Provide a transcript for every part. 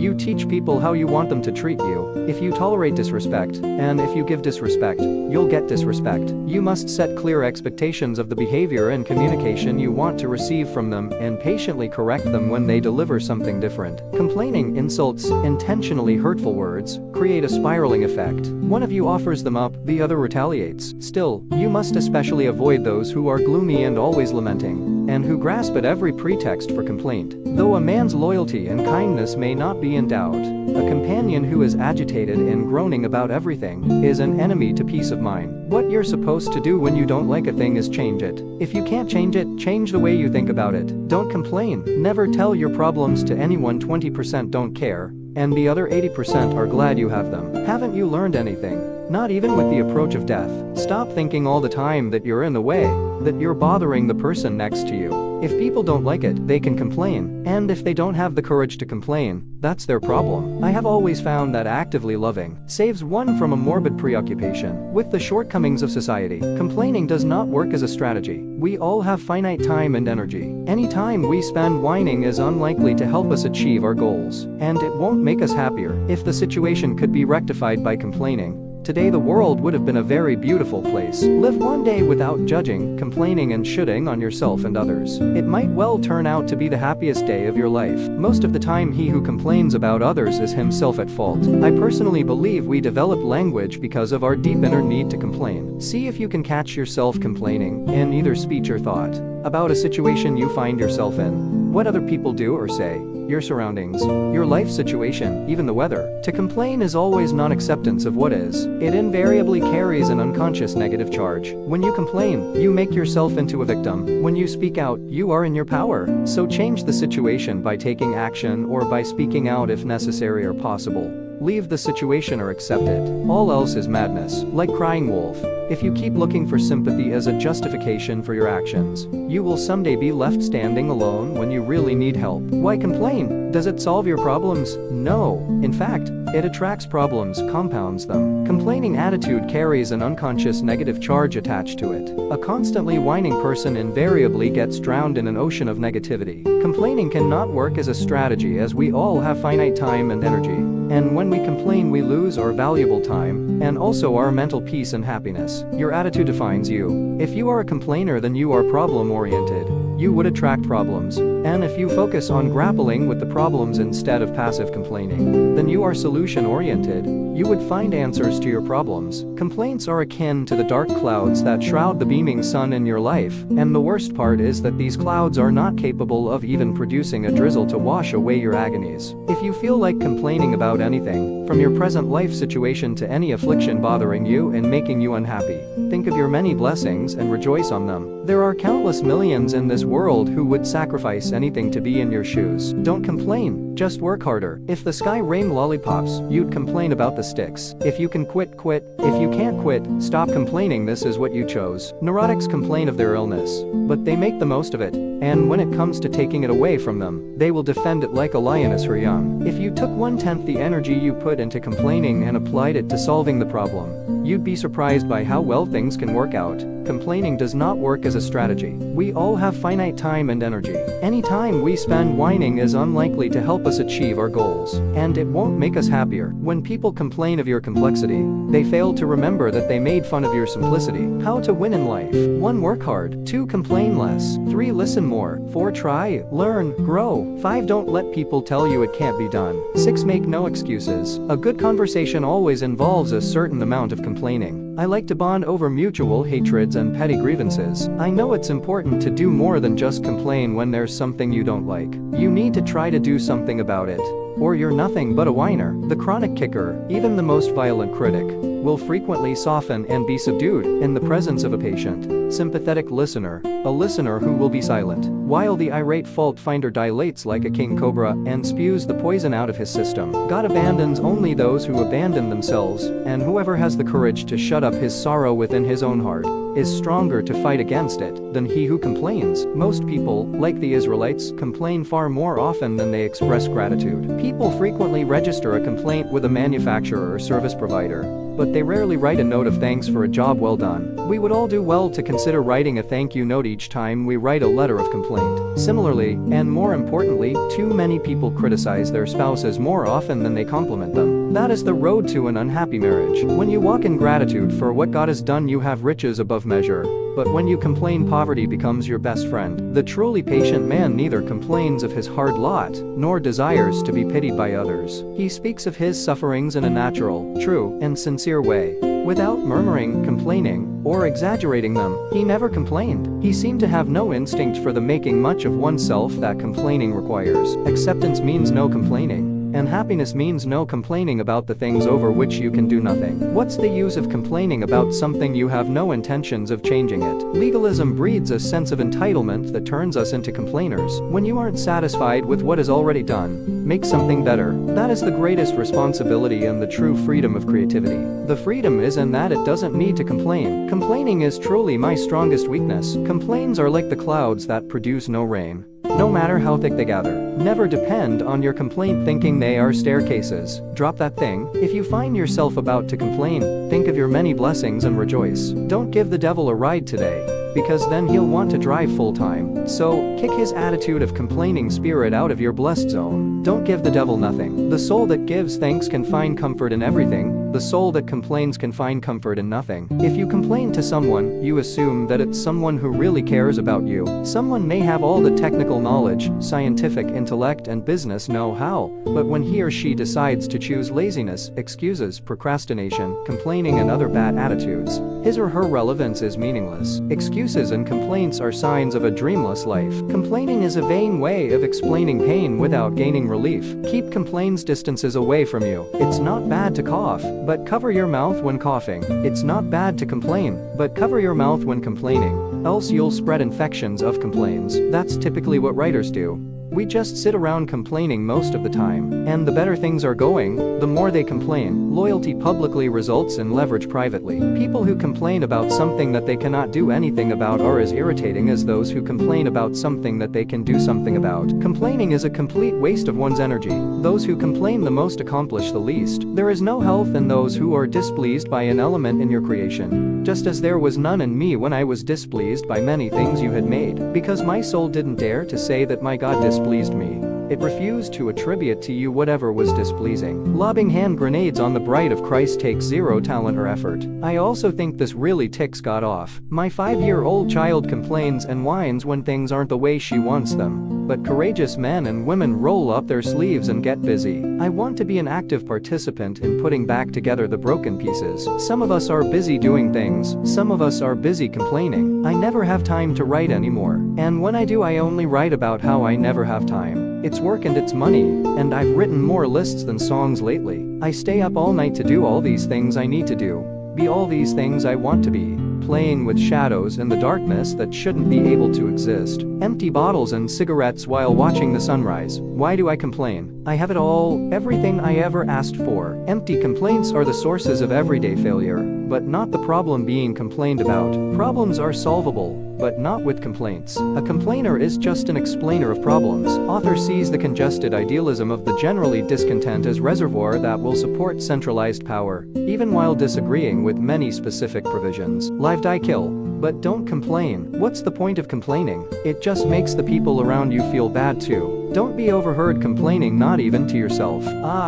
You teach people how you want them to treat you. If you tolerate disrespect, and if you give disrespect, you'll get disrespect. You must set clear expectations of the behavior and communication you want to receive from them and patiently correct them when they deliver something different. Complaining, insults, intentionally hurtful words create a spiraling effect. One of you offers them up, the other retaliates. Still, you must especially avoid those who are gloomy and always lamenting, and who grasp at every pretext for complaint. Though a man's loyalty and kindness may not be in doubt, a companion who is agitated and groaning about everything is an enemy to peace of mind. What you're supposed to do when you don't like a thing is change it. If you can't change it, change the way you think about it. Don't complain. Never tell your problems to anyone. 20% don't care, and the other 80% are glad you have them. Haven't you learned anything? Not even with the approach of death. Stop thinking all the time that you're in the way, that you're bothering the person next to you. If people don't like it, they can complain, and if they don't have the courage to complain, that's their problem. I have always found that actively loving saves one from a morbid preoccupation with the shortcomings of society. Complaining does not work as a strategy. We all have finite time and energy. Any time we spend whining is unlikely to help us achieve our goals, and it won't make us happier. If the situation could be rectified by complaining, today the world would have been a very beautiful place. Live one day without judging, complaining and shitting on yourself and others. It might well turn out to be the happiest day of your life. Most of the time he who complains about others is himself at fault. I personally believe we develop language because of our deep inner need to complain. See if you can catch yourself complaining, in either speech or thought, about a situation you find yourself in, what other people do or say, your surroundings, your life situation, even the weather. To complain is always non-acceptance of what is. It invariably carries an unconscious negative charge. When you complain, you make yourself into a victim. When you speak out, you are in your power. So change the situation by taking action or by speaking out if necessary or possible. Leave the situation or accept it. All else is madness. Like crying wolf. If you keep looking for sympathy as a justification for your actions, you will someday be left standing alone when you really need help. Why complain? Does it solve your problems? No. In fact, it attracts problems, compounds them. Complaining attitude carries an unconscious negative charge attached to it. A constantly whining person invariably gets drowned in an ocean of negativity. Complaining cannot work as a strategy as we all have finite time and energy. And when we complain, we lose our valuable time, and also our mental peace and happiness. Your attitude defines you. If you are a complainer, then you are problem-oriented. You would attract problems. And if you focus on grappling with the problems instead of passive complaining, then you are solution-oriented. You would find answers to your problems. Complaints are akin to the dark clouds that shroud the beaming sun in your life, and the worst part is that these clouds are not capable of even producing a drizzle to wash away your agonies. If you feel like complaining about anything, from your present life situation to any affliction bothering you and making you unhappy, think of your many blessings and rejoice on them. There are countless millions in this world who would sacrifice anything to be in your shoes. Don't complain, just work harder. If the sky rained lollipops, you'd complain about the sticks. If you can quit, quit. If you can't quit, stop complaining. This is what you chose. Neurotics complain of their illness, but they make the most of it, and when it comes to taking it away from them, they will defend it like a lioness her young. If you took 1/10 the energy you put into complaining and applied it to solving the problem, you'd be surprised by how well things can work out. Complaining does not work as a strategy. We all have finite time and energy. Any time we spend whining is unlikely to help us achieve our goals, and it won't make us happier. When people complain of your complexity, they fail to remember that they made fun of your simplicity. How to win in life. 1. Work hard. 2. Complain less. 3. Listen more. 4. Try, learn, grow. 5. Don't let people tell you it can't be done. 6. Make no excuses. A good conversation always involves a certain amount of complaining. I like to bond over mutual hatreds and petty grievances. I know it's important to do more than just complain when there's something you don't like. You need to try to do something about it, or you're nothing but a whiner. The chronic kicker, even the most violent critic, will frequently soften and be subdued in the presence of a patient, sympathetic listener, a listener who will be silent, while the irate fault finder dilates like a king cobra and spews the poison out of his system. God abandons only those who abandon themselves, and whoever has the courage to shut up his sorrow within his own heart is stronger to fight against it than he who complains. Most people, like the Israelites, complain far more often than they express gratitude. People frequently register a complaint with a manufacturer or service provider, but they rarely write a note of thanks for a job well done. We would all do well to consider writing a thank you note each time we write a letter of complaint. Similarly, and more importantly, too many people criticize their spouses more often than they compliment them. That is the road to an unhappy marriage. When you walk in gratitude for what God has done, you have riches above measure. But when you complain, poverty becomes your best friend. The truly patient man neither complains of his hard lot, nor desires to be pitied by others. He speaks of his sufferings in a natural, true, and sincere way. Without murmuring, complaining, or exaggerating them. He never complained. He seemed to have no instinct for the making much of oneself that complaining requires. Acceptance means no complaining. And happiness means no complaining about the things over which you can do nothing. What's the use of complaining about something you have no intentions of changing it? Legalism breeds a sense of entitlement that turns us into complainers. When you aren't satisfied with what is already done, make something better. That is the greatest responsibility and the true freedom of creativity. The freedom is in that it doesn't need to complain. Complaining is truly my strongest weakness. Complaints are like the clouds that produce no rain. No matter how thick they gather. Never depend on your complaint thinking they are staircases. Drop that thing. If you find yourself about to complain, think of your many blessings and rejoice. Don't give the devil a ride today, because then he'll want to drive full time. So, kick his attitude of complaining spirit out of your blessed zone. Don't give the devil nothing. The soul that gives thanks can find comfort in everything. The soul that complains can find comfort in nothing. If you complain to someone, you assume that it's someone who really cares about you. Someone may have all the technical knowledge, scientific intellect, and business know-how, but when he or she decides to choose laziness, excuses, procrastination, complaining, and other bad attitudes, his or her relevance is meaningless. Excuses and complaints are signs of a dreamless life. Complaining is a vain way of explaining pain without gaining relief. Keep complaints distances away from you. It's not bad to cough, but cover your mouth when coughing. It's not bad to complain, but cover your mouth when complaining, else you'll spread infections of complaints. That's typically what writers do. We just sit around complaining most of the time. And the better things are going, the more they complain. Loyalty publicly results in leverage privately. People who complain about something that they cannot do anything about are as irritating as those who complain about something that they can do something about. Complaining is a complete waste of one's energy. Those who complain the most accomplish the least. There is no health in those who are displeased by an element in your creation. Just as there was none in me when I was displeased by many things you had made. Because my soul didn't dare to say that my God displeased me. It refused to attribute to you whatever was displeasing. Lobbing hand grenades on the bride of Christ takes zero talent or effort. I also think this really ticks God off. My 5-year-old child complains and whines when things aren't the way she wants them. But courageous men and women roll up their sleeves and get busy. I want to be an active participant in putting back together the broken pieces. Some of us are busy doing things, some of us are busy complaining. I never have time to write anymore. And when I do, I only write about how I never have time. It's work and it's money, and I've written more lists than songs lately. I stay up all night to do all these things I need to do, be all these things I want to be, playing with shadows in the darkness that shouldn't be able to exist, empty bottles and cigarettes while watching the sunrise. Why do I complain? I have it all, everything I ever asked for. Empty complaints are the sources of everyday failure, but not the problem being complained about. Problems are solvable, but not with complaints. A complainer is just an explainer of problems. Author sees the congested idealism of the generally discontent as reservoir that will support centralized power, even while disagreeing with many specific provisions. Live, die, kill. But don't complain. What's the point of complaining? It just makes the people around you feel bad too. Don't be overheard complaining, not even to yourself.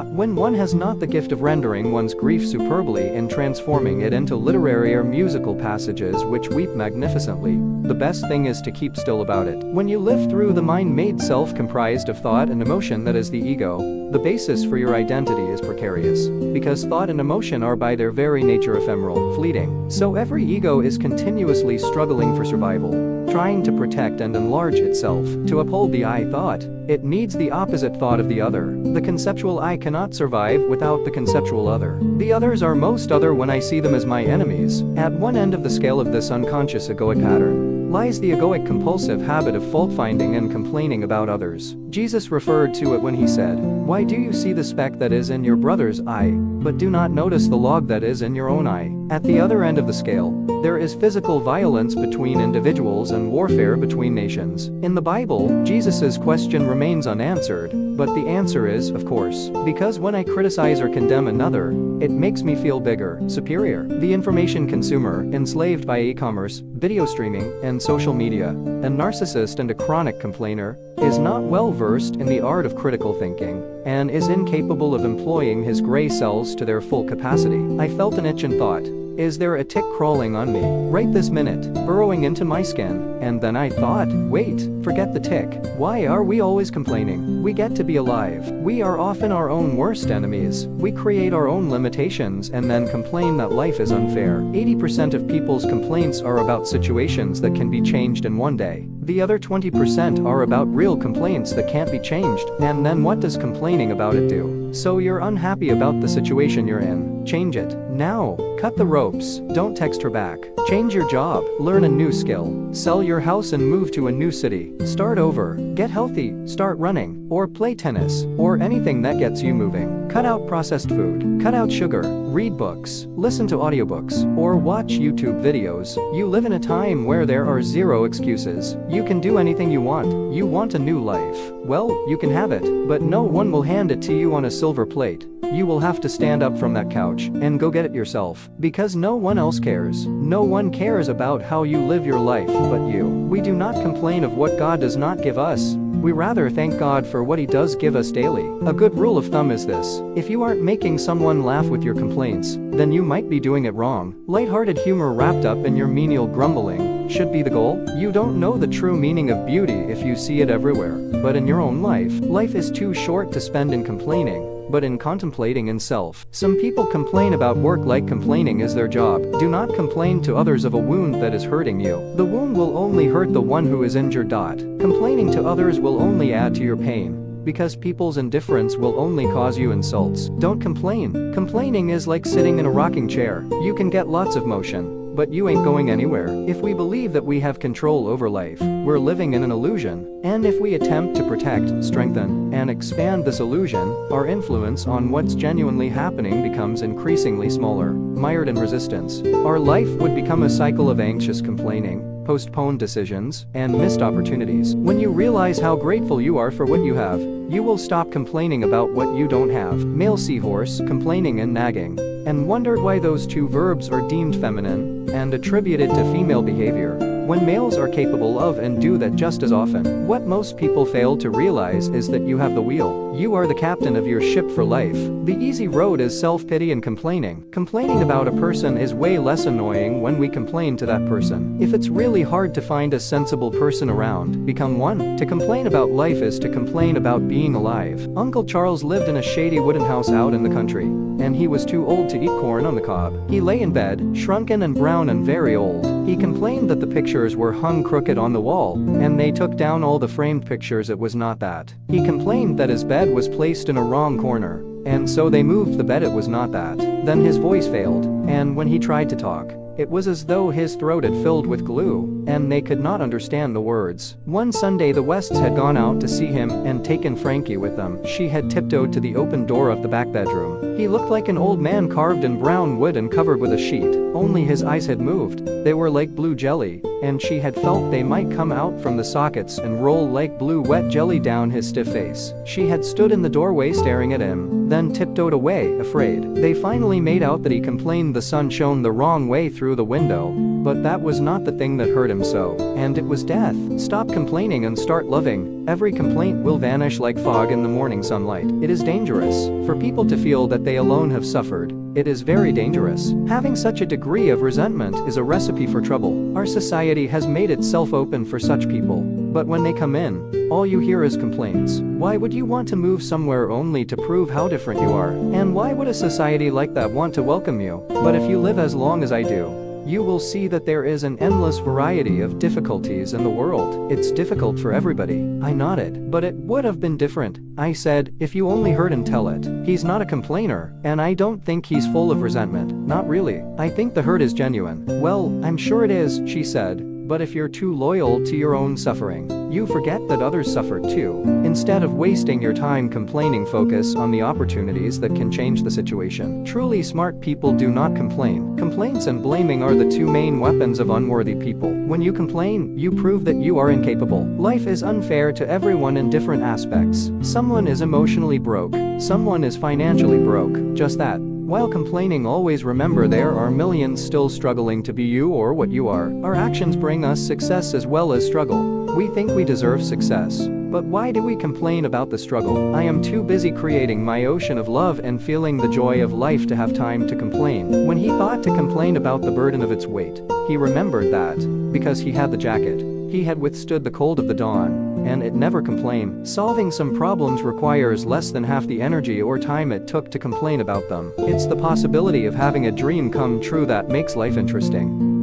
When one has not the gift of rendering one's grief superbly and transforming it into literary or musical passages which weep magnificently, the best thing is to keep still about it. When you live through the mind-made self comprised of thought and emotion that is the ego, the basis for your identity is precarious. Because thought and emotion are by their very nature ephemeral, fleeting. So every ego is continuously struggling for survival, trying to protect and enlarge itself. To uphold the I thought, it needs the opposite thought of the other. The conceptual I cannot survive without the conceptual other. The others are most other when I see them as my enemies. At one end of the scale of this unconscious egoic pattern lies the egoic compulsive habit of fault-finding and complaining about others. Jesus referred to it when he said, "Why do you see the speck that is in your brother's eye, but do not notice the log that is in your own eye?" At the other end of the scale, there is physical violence between individuals and warfare between nations. In the Bible, Jesus' question remains unanswered, but the answer is, of course, because when I criticize or condemn another, it makes me feel bigger, superior. The information consumer, enslaved by e-commerce, video streaming, and social media, a narcissist and a chronic complainer, is not well versed in the art of critical thinking, and is incapable of employing his gray cells to their full capacity. I felt an itch and thought, is there a tick crawling on me right this minute, burrowing into my skin? And then I thought, wait, forget the tick. Why are we always complaining? We get to be alive. We are often our own worst enemies. We create our own limitations and then complain that life is unfair. 80% of people's complaints are about situations that can be changed in one day. The other 20% are about real complaints that can't be changed. And then what does complaining about it do? So you're unhappy about the situation you're in. Change it. Now. Cut the ropes. Don't text her back. Change your job. Learn a new skill. Sell your house and move to a new city. Start over. Get healthy. Start running. Or play tennis. Or anything that gets you moving. Cut out processed food. Cut out sugar. Read books. Listen to audiobooks. Or watch YouTube videos. You live in a time where there are zero excuses. You can do anything you want. You want a new life. Well, you can have it, but no one will hand it to you on a silver plate. You will have to stand up from that couch and go get it yourself, because no one else cares. No one cares about how you live your life but you. We do not complain of what God does not give us. We rather thank God for what He does give us daily. A good rule of thumb is this: if you aren't making someone laugh with your complaints, then you might be doing it wrong. Lighthearted humor wrapped up in your menial grumbling should be the goal. You don't know the true meaning of beauty if you see it everywhere. But in your own life, life is too short to spend in complaining, but in contemplating in self. Some people complain about work like complaining is their job. Do not complain to others of a wound that is hurting you. The wound will only hurt the one who is injured. Complaining to others will only add to your pain, because people's indifference will only cause you insults. Don't complain. Complaining is like sitting in a rocking chair. You can get lots of motion, but you ain't going anywhere. If we believe that we have control over life, we're living in an illusion. And if we attempt to protect, strengthen, and expand this illusion, our influence on what's genuinely happening becomes increasingly smaller. Mired in resistance, our life would become a cycle of anxious complaining, postponed decisions, and missed opportunities. When you realize how grateful you are for what you have, you will stop complaining about what you don't have. Male seahorse, complaining and nagging, and wondered why those two verbs are deemed feminine and attributed to female behavior, when males are capable of and do that just as often. What most people fail to realize is that you have the wheel. You are the captain of your ship for life. The easy road is self-pity and complaining. Complaining about a person is way less annoying when we complain to that person. If it's really hard to find a sensible person around, become one. To complain about life is to complain about being alive. Uncle Charles lived in a shady wooden house out in the country, and he was too old to eat corn on the cob. He lay in bed, shrunken and brown and very old. He complained that the pictures were hung crooked on the wall, and they took down all the framed pictures. It was not that. He complained that his bed was placed in a wrong corner, and so they moved the bed. It was not that. Then his voice failed, and when he tried to talk, it was as though his throat had filled with glue, and they could not understand the words. One Sunday the Wests had gone out to see him and taken Frankie with them. She had tiptoed to the open door of the back bedroom. He looked like an old man carved in brown wood and covered with a sheet. Only his eyes had moved. They were like blue jelly, and she had felt they might come out from the sockets and roll like blue wet jelly down his stiff face. She had stood in the doorway staring at him, then tiptoed away, afraid. They finally made out that he complained the sun shone the wrong way through the window, but that was not the thing that hurt him so, and it was death. Stop complaining and start loving. Every complaint will vanish like fog in the morning sunlight. It is dangerous for people to feel that they alone have suffered. It is very dangerous. Having such a degree of resentment is a recipe for trouble. Our society has made itself open for such people, but when they come in, all you hear is complaints. Why would you want to move somewhere only to prove how different you are? And why would a society like that want to welcome you? But if you live as long as I do, you will see that there is an endless variety of difficulties in the world. It's difficult for everybody. I nodded. But it would have been different, I said, if you only heard and tell it. He's not a complainer, and I don't think he's full of resentment. Not really. I think the hurt is genuine. Well, I'm sure it is, she said. But if you're too loyal to your own suffering, You forget that others suffer too. Instead of wasting your time complaining, focus on the opportunities that can change the situation. Truly smart people do not complain. Complaints and blaming are the two main weapons of unworthy people. When you complain, you prove that you are incapable. Life is unfair to everyone in different aspects. Someone is emotionally broke. Someone is financially broke. Just that. While complaining, always remember there are millions still struggling to be you or what you are. Our actions bring us success as well as struggle. We think we deserve success. But why do we complain about the struggle? I am too busy creating my ocean of love and feeling the joy of life to have time to complain. When he thought to complain about the burden of its weight, he remembered that, because he had the jacket, he had withstood the cold of the dawn, and it never complained. Solving some problems requires less than half the energy or time it took to complain about them. It's the possibility of having a dream come true that makes life interesting.